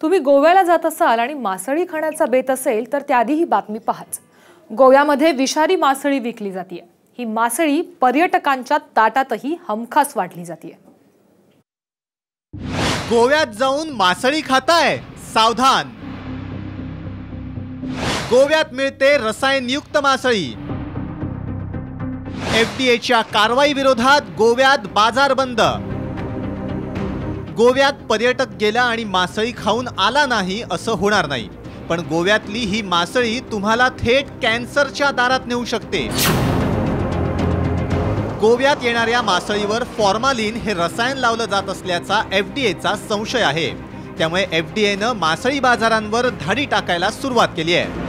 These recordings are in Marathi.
तुम्ही गोव्याला जात असाल आणि मासळी खाण्याचा बेत असेल तर त्याआधी ही बातमी पाहाच। गोव्यामध्ये विषारी मासळी विकली जाते। ही मासळी पर्यटकांच्या ताटातही हमखास वाटली जाते। गोव्यात जाऊन मासळी खाताय, सावधान। गोव्यात मिळते रसायनयुक्त मासळी। एफडीएच्या कारवाई विरोधात गोव्यात बाजार बंद। गोव्यात पर्यटक गेला आणि मासळी खाऊन आला नाही असं होणार नाही, पण गोव्यातली ही मासळी तुम्हाला थेट कॅन्सरच्या दारात नेऊ शकते। गोव्यात येणाऱ्या मासळीवर फॉर्मालिन हे रसायन लावलं जात असल्याचा एफडीएचा संशय आहे। त्यामुळे एफडीएनं मासळी बाजारांवर धाडी टाकायला सुरुवात केली आहे।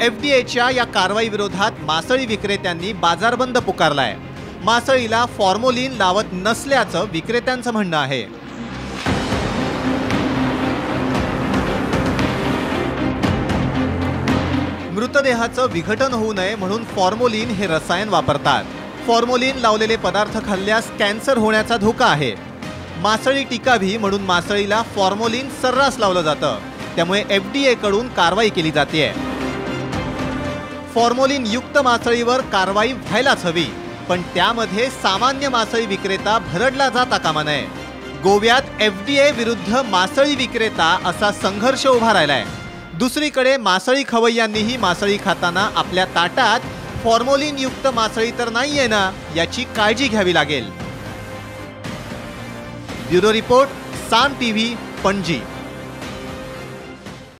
एफडीएच्या या कारवाई विरोधात मासळी विक्रेत्यांनी बाजार बंद पुकारलाय। मासळीला फॉर्मोलिन लावत नसल्याचं विक्रेत्यांचं म्हणणं आहे। मृतदेहाचं विघटन होऊ नये म्हणून फॉर्मोलिन हे रसायन वापरतात। फॉर्मोलिन लावलेले पदार्थ खाल्ल्यास कॅन्सर होण्याचा धोका आहे। मासळी टिकावी म्हणून मासळीला फॉर्मोलिन सर्रास लावलं जातं, त्यामुळे एफडीए कडून कारवाई केली जाते। फॉर्मोलिन युक्त मासळीवर कारवाई व्हायलाच हवी, पण त्यामध्ये सामान्य मासळी विक्रेता भरडला जाता कामा नये। गोव्यात एफडीए विरुद्ध मासळी विक्रेता असा संघर्ष उभा राहिलाय। दुसरीकडे मासळी खवय्यांनीही मासळी खाताना आपल्या ताटात फॉर्मोलिन युक्त मासळी तर नाहीये ना याची काळजी घ्यावी लागेल। ब्युरो रिपोर्ट, साम टीव्ही, पणजी।